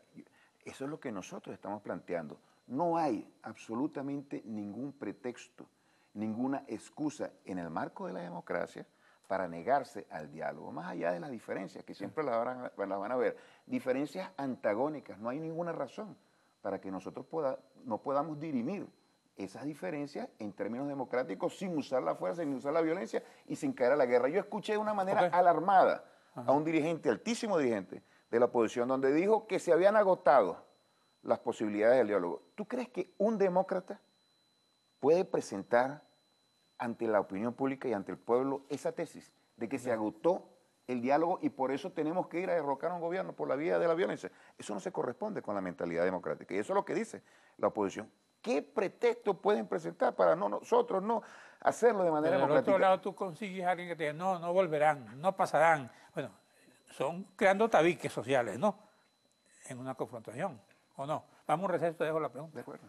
S4: eso es lo que nosotros estamos planteando. No hay absolutamente ningún pretexto, ninguna excusa en el marco de la democracia para negarse al diálogo, más allá de las diferencias, que siempre las van a ver, diferencias antagónicas, no hay ninguna razón para que nosotros no podamos dirimir esas diferencias en términos democráticos sin usar la fuerza, sin usar la violencia y sin caer a la guerra. Yo escuché de una manera alarmada a un dirigente, altísimo dirigente de la oposición, donde dijo que se habían agotado las posibilidades del diálogo. ¿Tú crees que un demócrata puede presentar ante la opinión pública y ante el pueblo esa tesis de que se agotó el diálogo y por eso tenemos que ir a derrocar a un gobierno por la vía de la violencia? Eso no se corresponde con la mentalidad democrática y eso es lo que dice la oposición. ¿Qué pretexto pueden presentar para nosotros no hacerlo de manera democrática?
S2: Por otro lado, tú consigues a alguien que te diga, no volverán, no pasarán. Bueno, son creando tabiques sociales, ¿no? En una confrontación, ¿o no? Vamos a un receso, te dejo la pregunta.
S4: De acuerdo.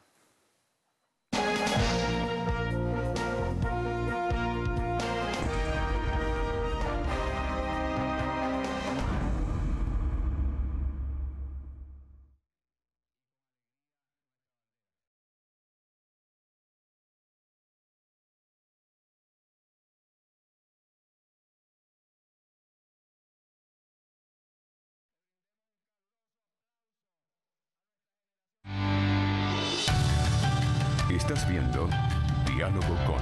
S1: Estás viendo Diálogo con.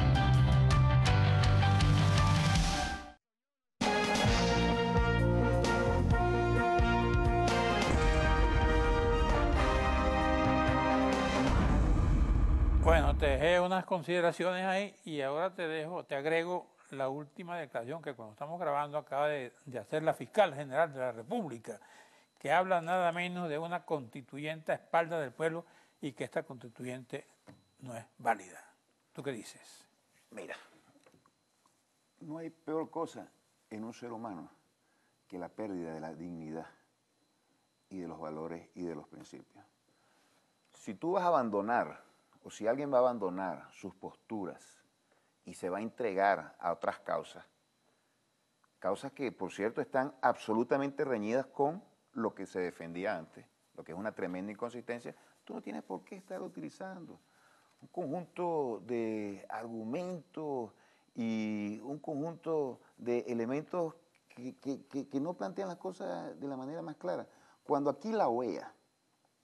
S2: Bueno, te dejé unas consideraciones ahí y ahora te agrego la última declaración que cuando estamos grabando acaba de hacer la fiscal general de la República, que habla nada menos de una constituyente a espaldas del pueblo y que esta constituyente no es válida. ¿Tú qué dices?
S4: Mira, no hay peor cosa en un ser humano que la pérdida de la dignidad y de los valores y de los principios. Si tú vas a abandonar, o si alguien va a abandonar sus posturas y se va a entregar a otras causas que, por cierto, están absolutamente reñidas con lo que se defendía antes, lo que es una tremenda inconsistencia, tú no tienes por qué estar utilizando un conjunto de argumentos y un conjunto de elementos que no plantean las cosas de la manera más clara. Cuando aquí la OEA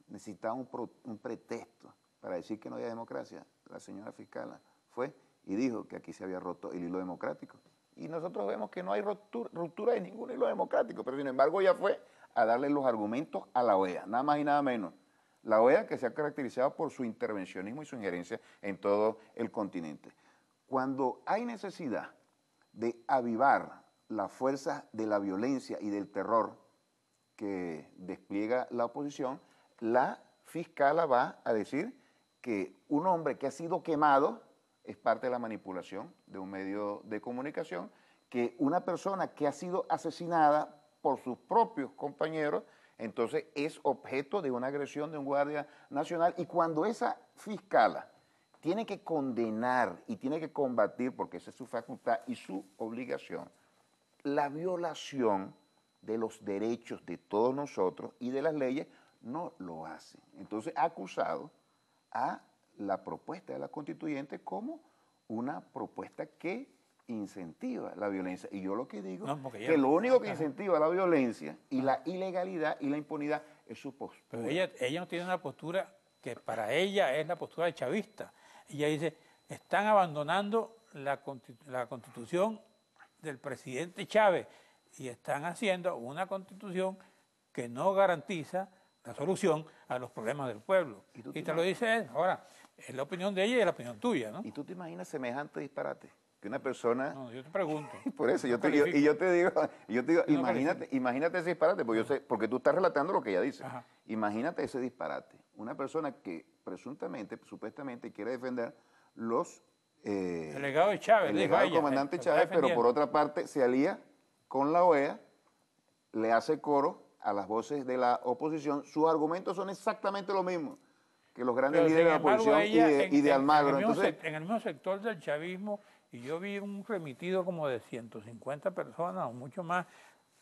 S4: necesitaba un pretexto para decir que no había democracia, la señora fiscal fue y dijo que aquí se había roto el hilo democrático. Y nosotros vemos que no hay ruptura de ningún hilo democrático, pero sin embargo ella fue a darle los argumentos a la OEA, nada más y nada menos. La OEA que se ha caracterizado por su intervencionismo y su injerencia en todo el continente. Cuando hay necesidad de avivar la fuerza de la violencia y del terror que despliega la oposición, la fiscala va a decir que un hombre que ha sido quemado es parte de la manipulación de un medio de comunicación, que una persona que ha sido asesinada por sus propios compañeros entonces es objeto de una agresión de un guardia nacional y cuando esa fiscala tiene que condenar y tiene que combatir, porque esa es su facultad y su obligación, la violación de los derechos de todos nosotros y de las leyes, no lo hace. Entonces ha acusado a la propuesta de la constituyente como una propuesta que incentiva la violencia. Y yo lo que digo que lo único que incentiva la violencia y la ilegalidad y la impunidad es su postura.
S2: Pero ella no tiene una postura que para ella es la postura de chavista. Ella dice, están abandonando la constitución del presidente Chávez y están haciendo una constitución que no garantiza la solución a los problemas del pueblo. Y te lo dice él. Ahora, es la opinión de ella y la opinión tuya, ¿no?
S4: ¿Y tú te imaginas semejante disparate? Que una persona...
S2: No, yo te pregunto.
S4: Por eso, yo te digo, imagínate ese disparate, porque, yo sé, porque tú estás relatando lo que ella dice.
S2: Ajá.
S4: Imagínate ese disparate. Una persona que presuntamente, supuestamente, quiere defender los...
S2: el legado de Chávez.
S4: El legado del comandante Chávez, pero por otra parte se alía con la OEA, le hace coro a las voces de la oposición. Sus argumentos son exactamente lo mismo que los grandes líderes de la oposición y de Almagro.
S2: En el mismo sector del chavismo, y yo vi un remitido como de 150 personas o mucho más,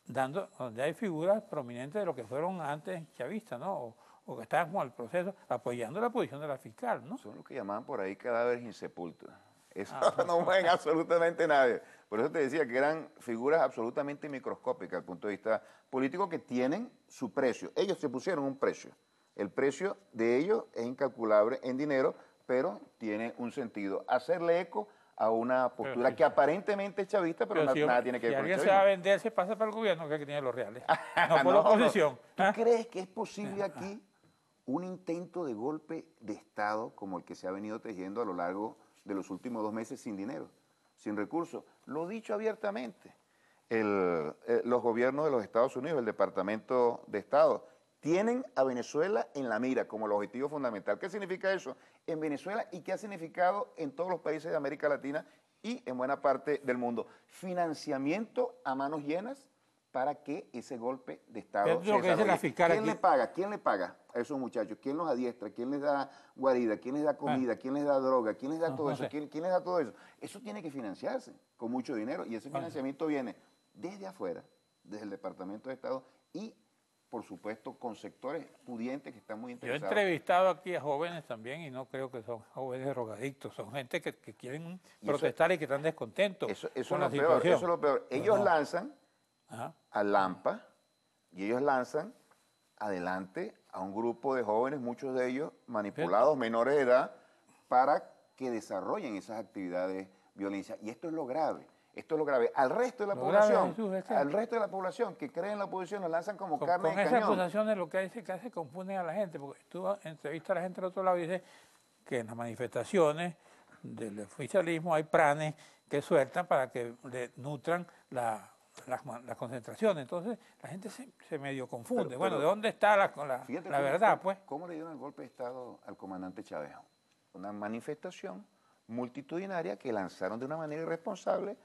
S2: donde hay figuras prominentes de lo que fueron antes chavistas, ¿no? O que estaban con el proceso, apoyando la posición de la fiscal, ¿no?
S4: Son los que llamaban por ahí cadáveres insepultos. Eso no mueven absolutamente nadie. Por eso te decía que eran figuras absolutamente microscópicas desde el punto de vista político, que tienen su precio. Ellos se pusieron un precio. El precio de ellos es incalculable en dinero, pero tiene un sentido. Hacerle eco a una postura que aparentemente es chavista, pero nada tiene que ver con el chavismo.
S2: Si alguien se va a vender, se pasa para el gobierno, que tiene los reales. No por la oposición.
S4: ¿Tú crees que es posible aquí un intento de golpe de Estado como el que se ha venido tejiendo a lo largo de los últimos 2 meses sin dinero, sin recursos? Lo he dicho abiertamente. Los gobiernos de los Estados Unidos, el Departamento de Estado, tienen a Venezuela en la mira como el objetivo fundamental. ¿Qué significa eso en Venezuela y qué ha significado en todos los países de América Latina y en buena parte del mundo? Financiamiento a manos llenas para que ese golpe de Estado se desarrolle. ¿Quién le paga a esos muchachos? ¿Quién los adiestra? ¿Quién les da guarida? ¿Quién les da comida? ¿Quién les da droga? ¿Quién les da todo eso? ¿Quién les da todo eso? Eso tiene que financiarse con mucho dinero, y ese financiamiento viene desde afuera, desde el Departamento de Estado y, por supuesto, con sectores pudientes que están muy interesados.
S2: Yo he entrevistado aquí a jóvenes también, y no creo que son jóvenes drogadictos, son gente que quieren protestar y que están descontentos con la situación.
S4: Eso es lo peor. Ellos lanzan a Lampa, y ellos lanzan adelante a un grupo de jóvenes, muchos de ellos manipulados, menores de edad, para que desarrollen esas actividades de violencia. Y esto es lo grave. Esto es lo grave. Al resto de la población, que cree en la oposición, nos lanzan como carne de cañón.
S2: Con esas acusaciones lo que hace confunden a la gente, porque tú entrevistas a la gente del otro lado y dices que en las manifestaciones del oficialismo hay planes que sueltan para que le nutran las concentraciones. Entonces la gente se medio confunde. Bueno, ¿de dónde está la verdad? Pues,
S4: ¿cómo le dieron el golpe de Estado al comandante Chávez? Una manifestación multitudinaria que lanzaron de una manera irresponsable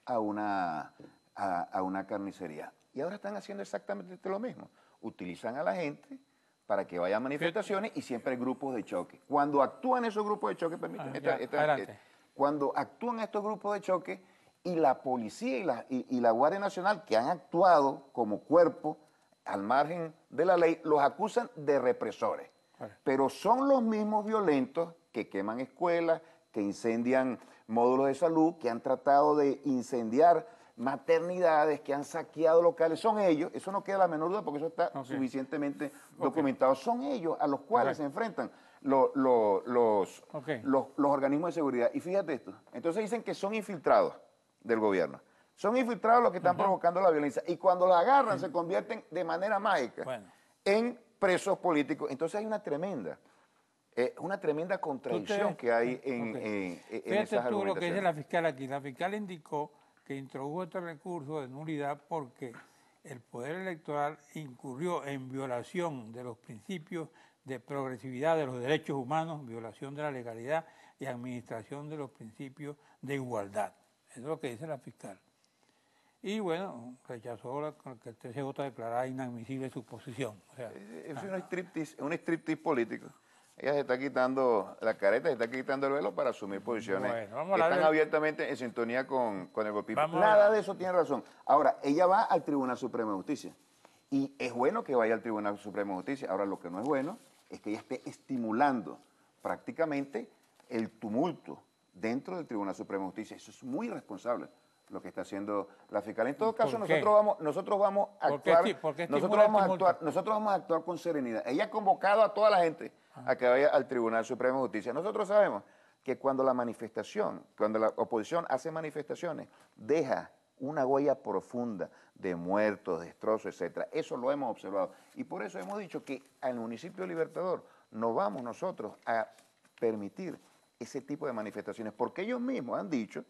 S4: a una carnicería. Y ahora están haciendo exactamente lo mismo. Utilizan a la gente para que vaya a manifestaciones y siempre hay grupos de choque. Cuando actúan esos grupos de choque, cuando actúan estos grupos de choque y la policía y la Guardia Nacional, que han actuado como cuerpo al margen de la ley, los acusan de represores. Pero son los mismos violentos que queman escuelas, que incendian módulos de salud, que han tratado de incendiar maternidades, que han saqueado locales. Son ellos, eso no queda la menor duda porque eso está suficientemente documentado. Son ellos a los cuales se enfrentan los organismos de seguridad. Y fíjate esto, entonces dicen que son infiltrados del gobierno. Son infiltrados los que están provocando la violencia. Y cuando los agarran se convierten de manera mágica en presos políticos. Entonces hay una tremenda contradicción que hay en esas argumentaciones.
S2: Tú lo que dice la fiscal aquí. La fiscal indicó que introdujo este recurso de nulidad porque el Poder Electoral incurrió en violación de los principios de progresividad de los derechos humanos, violación de la legalidad y administración de los principios de igualdad. Eso es lo que dice la fiscal. Y bueno, rechazó que el TCJ declarara inadmisible su posición. O sea,
S4: es un striptease político. Ella se está quitando la careta, se está quitando el velo para asumir posiciones que están abiertamente en sintonía con el golpismo. Nada de eso tiene razón. Ahora, ella va al Tribunal Supremo de Justicia. Y es bueno que vaya al Tribunal Supremo de Justicia. Ahora, lo que no es bueno es que ella esté estimulando prácticamente el tumulto dentro del Tribunal Supremo de Justicia. Eso es muy irresponsable lo que está haciendo la fiscal. En todo caso, nosotros vamos a actuar con serenidad. Ella ha convocado a toda la gente a que vaya al Tribunal Supremo de Justicia. Nosotros sabemos que cuando la oposición hace manifestaciones, deja una huella profunda de muertos, destrozos, etcétera. Eso lo hemos observado. Y por eso hemos dicho que al municipio de Libertador no vamos nosotros a permitir ese tipo de manifestaciones, porque ellos mismos han dicho,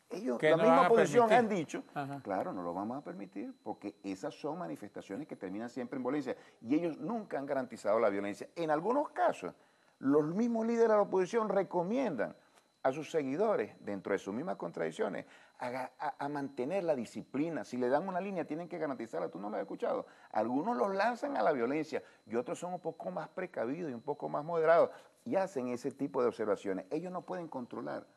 S4: la misma oposición han dicho, claro, no lo vamos a permitir, porque esas son manifestaciones que terminan siempre en violencia, y ellos nunca han garantizado la violencia. En algunos casos, los mismos líderes de la oposición recomiendan a sus seguidores, dentro de sus mismas contradicciones, a mantener la disciplina. Si le dan una línea, tienen que garantizarla. Tú no lo has escuchado. Algunos los lanzan a la violencia y otros son un poco más precavidos y un poco más moderados y hacen ese tipo de observaciones. Ellos no pueden controlar,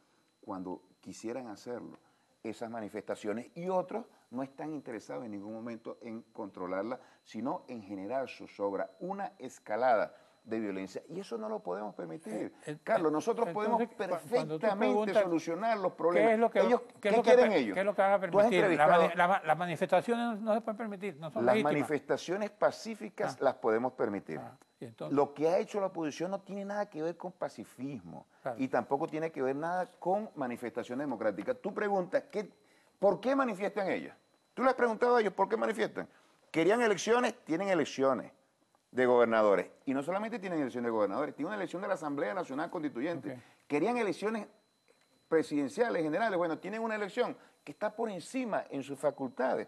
S4: cuando quisieran hacerlo, esas manifestaciones, y otros no están interesados en ningún momento en controlarla, sino en generar zozobra, una escalada de violencia, y eso no lo podemos permitir. Carlos, nosotros podemos perfectamente solucionar los problemas. ¿Qué quieren ellos?
S2: ¿Qué es lo que van a permitir? Las manifestaciones no se pueden permitir, no son
S4: las
S2: legítimas.
S4: Manifestaciones pacíficas las podemos permitir. Lo que ha hecho la oposición no tiene nada que ver con pacifismo, y tampoco tiene que ver nada con manifestación democrática. Tú preguntas, ¿por qué manifiestan ellas? Tú les has preguntado a ellos por qué manifiestan. ¿Querían elecciones? Tienen elecciones de gobernadores. Y no solamente tienen elecciones de gobernadores, tienen una elección de la Asamblea Nacional Constituyente. Querían elecciones presidenciales, generales. Bueno, tienen una elección que está por encima en sus facultades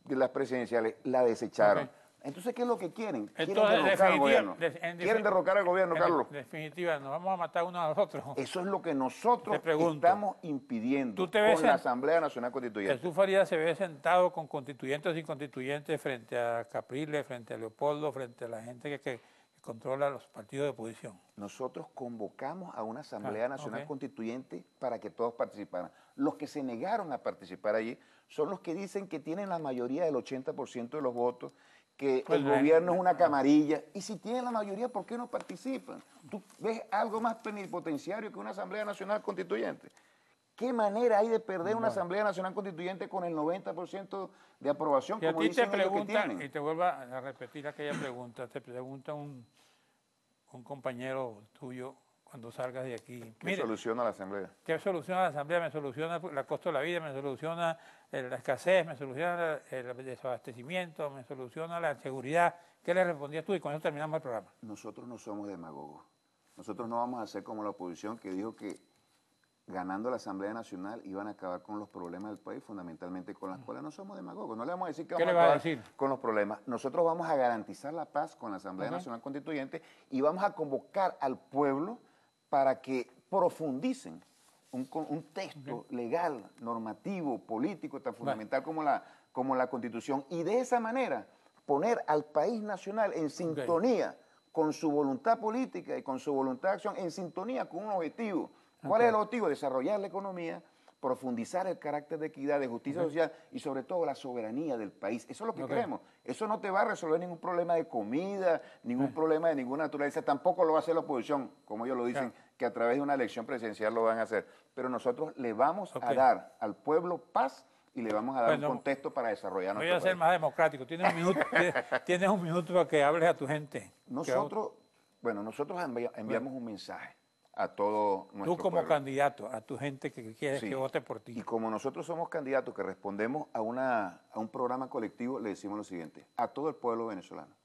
S4: de las presidenciales. La desecharon. Entonces, ¿qué es lo que quieren? Quieren derrocar al gobierno. Quieren derrocar al gobierno, Carlos.
S2: En definitiva, nos vamos a matar unos a los otros.
S4: Eso es lo que nosotros estamos impidiendo con la Asamblea Nacional Constituyente.
S2: Jesús Farías se ve sentado con constituyentes y constituyentes frente a Capriles, frente a Leopoldo, frente a la gente que controla los partidos de oposición.
S4: Nosotros convocamos a una Asamblea Nacional Constituyente para que todos participaran. Los que se negaron a participar allí son los que dicen que tienen la mayoría del 80% de los votos, que el gobierno es una camarilla, y si tienen la mayoría, ¿por qué no participan? ¿Tú ves algo más plenipotenciario que una Asamblea Nacional Constituyente? ¿Qué manera hay de perder una Asamblea Nacional Constituyente con el 90% de aprobación, como dicen ellos que tienen?
S2: Y te vuelvo a repetir aquella pregunta, te pregunta un compañero tuyo cuando salgas de aquí.
S4: ¿Qué soluciona la Asamblea?
S2: ¿Qué soluciona la Asamblea? Me soluciona el costo de la vida, me soluciona la escasez, me soluciona el desabastecimiento, me soluciona la seguridad. ¿Qué le respondías tú? Y con eso terminamos el programa.
S4: Nosotros no somos demagogos. Nosotros no vamos a hacer como la oposición, que dijo que ganando la Asamblea Nacional iban a acabar con los problemas del país, fundamentalmente con la escuela. No somos demagogos. No le vamos a decir que vamos a acabar con los problemas. Nosotros vamos a garantizar la paz con la Asamblea Nacional Constituyente y vamos a convocar al pueblo para que profundicen un texto legal, normativo, político, tan fundamental como la Constitución, y de esa manera poner al país nacional en sintonía con su voluntad política y con su voluntad de acción, en sintonía con un objetivo. ¿Cuál es el objetivo? Desarrollar la economía, profundizar el carácter de equidad, de justicia social y sobre todo la soberanía del país. Eso es lo que queremos. Eso no te va a resolver ningún problema de comida, ningún problema de ninguna naturaleza. Tampoco lo va a hacer la oposición, como ellos lo dicen, que a través de una elección presidencial lo van a hacer. Pero nosotros le vamos a dar al pueblo paz y le vamos a dar un contexto para desarrollar nuestro país.
S2: Voy a ser más democrático. Tienes un minuto para que hables a tu gente.
S4: Nosotros enviamos un mensaje a todo nuestro
S2: Tú como
S4: pueblo.
S2: Candidato, a tu gente que quiere que vote por ti.
S4: Y como nosotros somos candidatos que respondemos a un programa colectivo, le decimos lo siguiente, a todo el pueblo venezolano.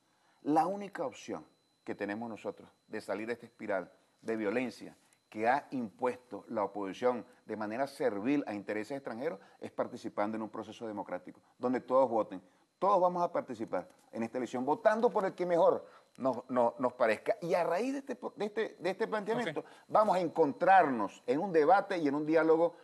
S4: La única opción que tenemos nosotros de salir de esta espiral de violencia que ha impuesto la oposición de manera servil a intereses extranjeros es participando en un proceso democrático, donde todos voten. Todos vamos a participar en esta elección, votando por el que mejor nos parezca. Y a raíz de este planteamiento vamos a encontrarnos en un debate y en un diálogo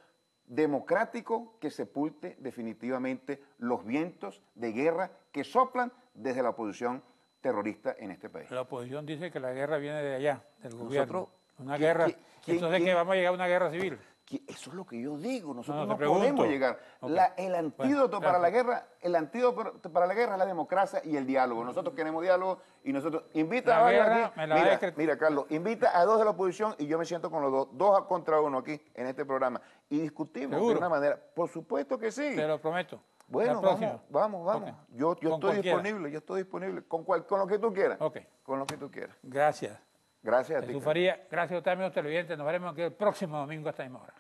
S4: democrático que sepulte definitivamente los vientos de guerra que soplan desde la oposición terrorista en este país.
S2: La oposición dice que la guerra viene de allá, del gobierno. Una guerra. Entonces, ¿que vamos a llegar a una guerra civil?
S4: Eso es lo que yo digo, nosotros no podemos llegar. El antídoto para la guerra es la democracia y el diálogo. Nosotros queremos diálogo y nosotros invita a varios aquí. Mira, Carlos, invita a dos de la oposición y yo me siento con los dos contra uno aquí en este programa y discutimos de una manera. Por supuesto que sí.
S2: Te lo prometo.
S4: Bueno, vamos. Yo estoy disponible, con lo que tú quieras. Con lo que tú quieras.
S2: Gracias.
S4: Gracias a ti.
S2: Jesús Faría, gracias a ustedes, amigos televidentes. Nos veremos aquí el próximo domingo a esta misma hora.